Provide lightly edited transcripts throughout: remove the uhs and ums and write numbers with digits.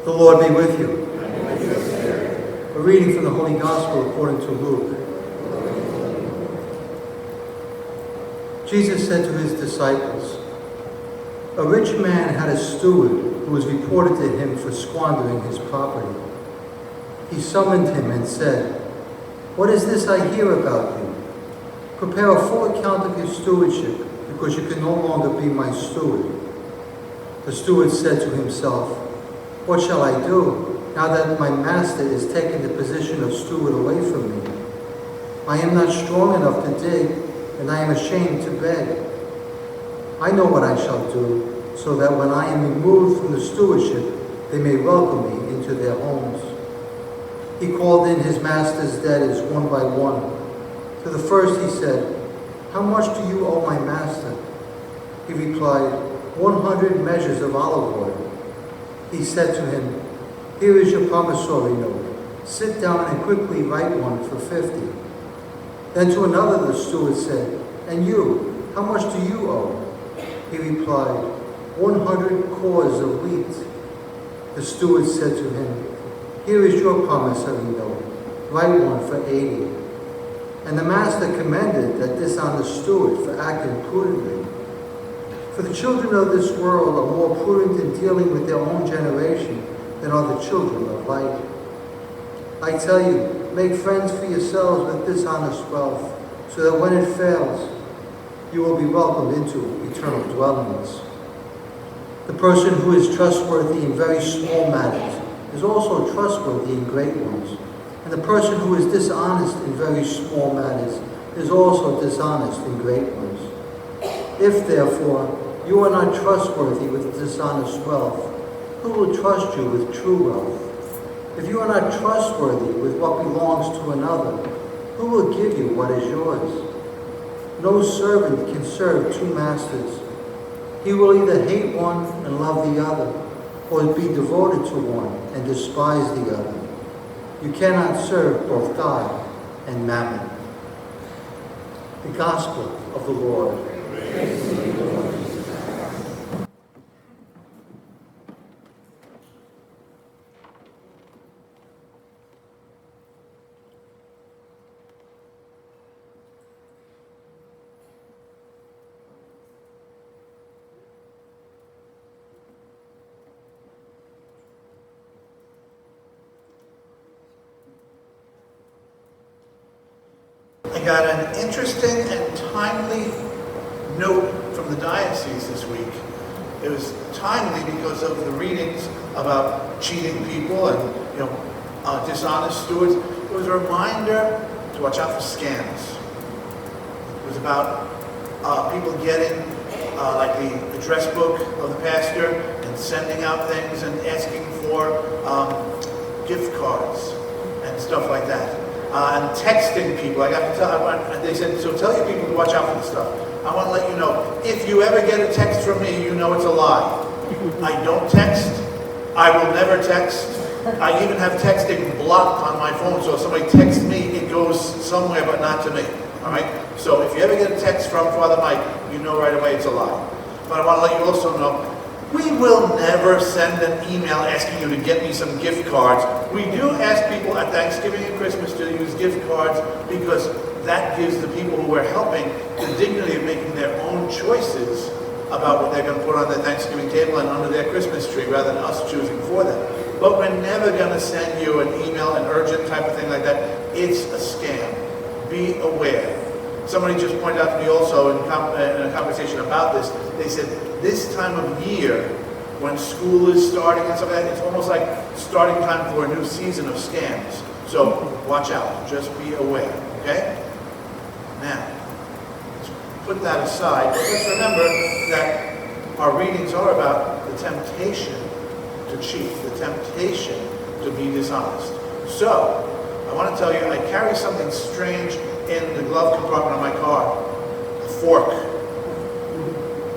The Lord be with you. A reading from the Holy Gospel according to Luke. Jesus said to his disciples, "A rich man had a steward who was reported to him for squandering his property. He summoned him and said, 'What is this I hear about you? Prepare a full account of your stewardship, because you can no longer be my steward.' The steward said to himself, 'What shall I do, now that my master is taking the position of steward away from me? I am not strong enough to dig, and I am ashamed to beg. I know what I shall do, so that when I am removed from the stewardship, they may welcome me into their homes.' He called in his master's debtors one by one. To the first he said, 'How much do you owe my master?' He replied, 100 measures of olive oil.' He said to him, 'Here is your promissory note. Sit down and quickly write one for 50. Then to another the steward said, 'And you, how much do you owe?' He replied, 100 cors of wheat. The steward said to him, 'Here is your promissory note. Write one for 80. And the master commended that dishonest steward for acting prudently. For the children of this world are more prudent in dealing with their own generation than are the children of light. I tell you, make friends for yourselves with dishonest wealth, so that when it fails, you will be welcomed into eternal dwellings. The person who is trustworthy in very small matters is also trustworthy in great ones, and the person who is dishonest in very small matters is also dishonest in great ones. If, therefore, you are not trustworthy with dishonest wealth, who will trust you with true wealth? If you are not trustworthy with what belongs to another, who will give you what is yours? No servant can serve two masters. He will either hate one and love the other, or be devoted to one and despise the other. You cannot serve both God and mammon." The Gospel of the Lord. I got an interesting and timely note from the diocese this week. It was timely because of the readings about cheating people and dishonest stewards. It was a reminder to watch out for scams. It was about people getting like the address book of the pastor and sending out things and asking for gift cards and stuff like that. And texting people. I got to tell. They said, "So tell your people to watch out for this stuff." I want to let you know, if you ever get a text from me, you know it's a lie. I don't text. I will never text. I even have texting blocked on my phone, so if somebody texts me, it goes somewhere, but not to me. All right. So if you ever get a text from Father Mike, you know right away it's a lie. But I want to let you also know, we will never send an email asking you to get me some gift cards. We do ask people at Thanksgiving and Christmas to use gift cards because that gives the people who we're helping the dignity of making their own choices about what they're going to put on their Thanksgiving table and under their Christmas tree rather than us choosing for them. But we're never going to send you an email, an urgent type of thing like that. It's a scam. Be aware. Somebody just pointed out to me also in a conversation about this, they said this time of year, when school is starting and stuff like that, it's almost like starting time for a new season of scams. So watch out. Just be aware. Okay? Now, let's put that aside. But let's remember that our readings are about the temptation to cheat, the temptation to be dishonest. So, I want to tell you, I carry something strange in the glove compartment of my car. A fork.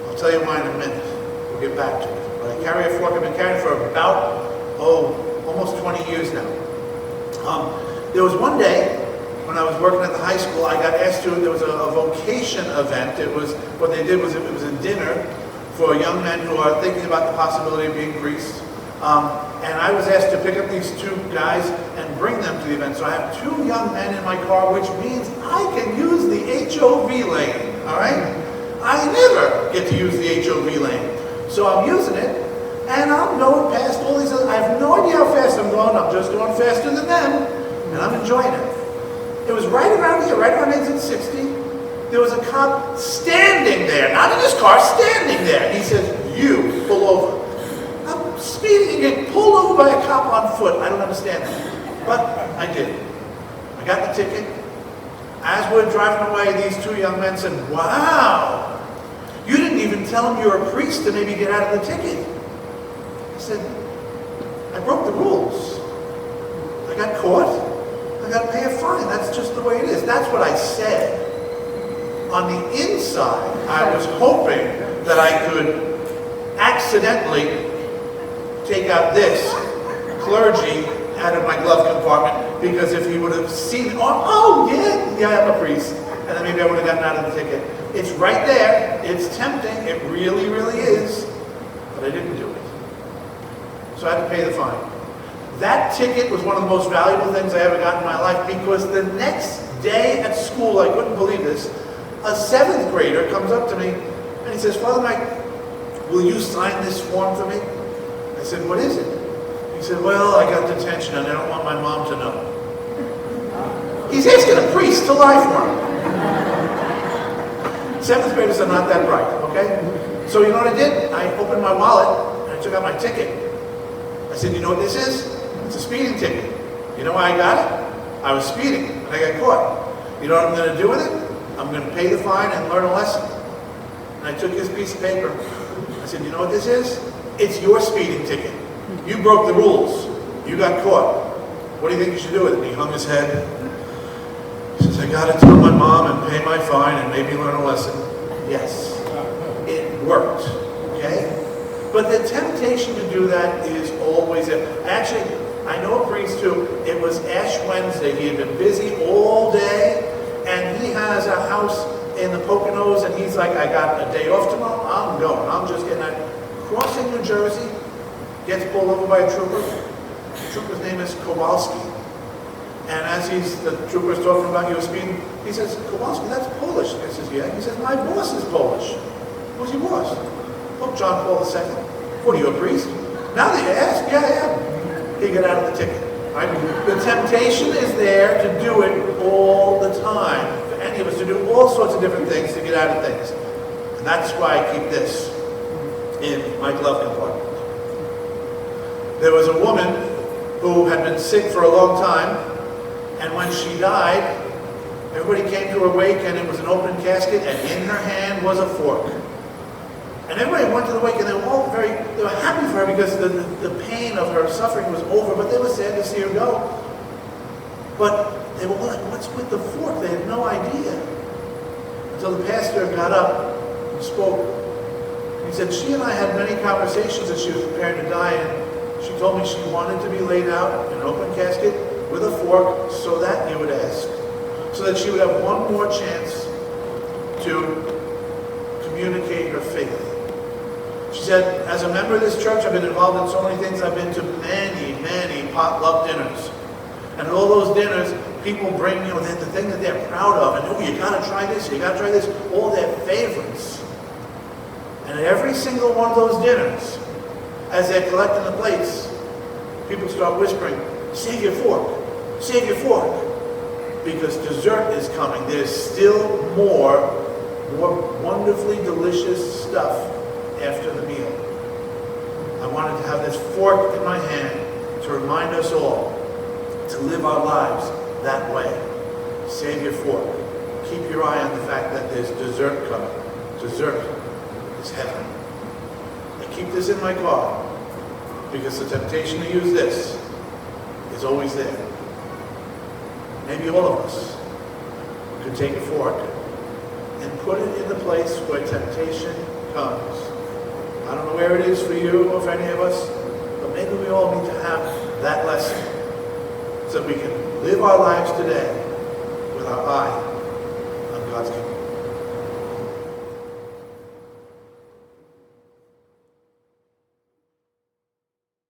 I'll tell you why in a minute. We'll get back to it. But I carry a fork. I've been carrying it for about, almost 20 years now. There was one day when I was working at the high school, I got asked to, there was a vocation event. It was, what they did was, it was a dinner for young men who are thinking about the possibility of being priests. And I was asked to pick up these two guys and bring them to the event. So I have two young men in my car, which means I can use the HOV lane, all right? I never get to use the HOV lane. So I'm using it, and I'm going past all these other, I have no idea how fast I'm going. I'm just going faster than them, and I'm enjoying it. It was right around here, right around exit 60. There was a cop standing there, not in his car, standing there. He says, "You pull over." I'm speeding and getting pulled over by a cop on foot. I don't understand that. But I did. I got the ticket. As we're driving away, these two young men said, "Wow, you didn't even tell him you're a priest to maybe get out of the ticket." I said, "I broke the rules. I got caught. I got to pay a fine. That's just the way it is." That's what I said. On the inside, I was hoping that I could accidentally take out this clergy out of my glove compartment, because if he would have seen, oh yeah, I'm a priest, and then maybe I would have gotten out of the ticket. It's right there. It's tempting. It really, really is. But I didn't do it. So I had to pay the fine. That ticket was one of the most valuable things I ever got in my life, because the next day at school, I couldn't believe this, a 7th grader comes up to me and he says, "Father Mike, will you sign this form for me?" I said, "What is it?" He said, "Well, I got detention and I don't want my mom to know." He's asking a priest to lie for him. 7th graders are not that bright, okay? So you know what I did? I opened my wallet and I took out my ticket. I said, "You know what this is? It's a speeding ticket. You know why I got it? I was speeding and I got caught. You know what I'm going to do with it? I'm going to pay the fine and learn a lesson." And I took his piece of paper. I said, "You know what this is? It's your speeding ticket. You broke the rules. You got caught. What do you think you should do with it?" And he hung his head. He says, "I got to tell my mom and pay my fine and maybe learn a lesson." Yes, it worked, okay? But the temptation to do that is always there. Actually, I know a priest who, it was Ash Wednesday. He had been busy all day, and he has a house in the Poconos, and he's like, "I got a day off tomorrow. I'm going. I'm just getting out." Crossing New Jersey, gets pulled over by a trooper. The trooper's name is Kowalski. And as the trooper's talking about you speeding, he says, "Kowalski, that's Polish." I says, "Yeah." He says, "My boss is Polish." "Who's your boss?" "Oh, John Paul II. "What, are you a priest?" "Now that you ask, yeah, I am." He got out of the ticket. Right? The temptation is there to do it all the time. For any of us to do all sorts of different things to get out of things. And that's why I keep this in my glove compartment. There was a woman who had been sick for a long time, and when she died, everybody came to her wake, and it was an open casket, and in her hand was a fork. And everybody went to the wake, and they were happy for her because the pain of her suffering was over, but they were sad to see her go. But they were like, "What's with the fork?" They had no idea. Until the pastor got up and spoke. He said, "She and I had many conversations as she was preparing to die, and she told me she wanted to be laid out in an open casket with a fork so that you would ask, so that she would have one more chance to communicate her faith." She said, "As a member of this church, I've been involved in so many things. I've been to many, many potluck dinners. And at all those dinners, people bring, the thing that they're proud of. And, oh, you got to try this, you got to try this. All their favorites. And at every single one of those dinners, as they're collecting the plates, people start whispering, 'Save your fork, save your fork.' Because dessert is coming. There's still more wonderfully delicious stuff after the meal." I wanted to have this fork in my hand to remind us all to live our lives that way. Save your fork. Keep your eye on the fact that there's dessert coming. Dessert is heaven. I keep this in my car because the temptation to use this is always there. Maybe all of us could take a fork and put it in the place where temptation comes. I don't know where it is for you or for any of us, but maybe we all need to have that lesson so that we can live our lives today with our eye on God's kingdom.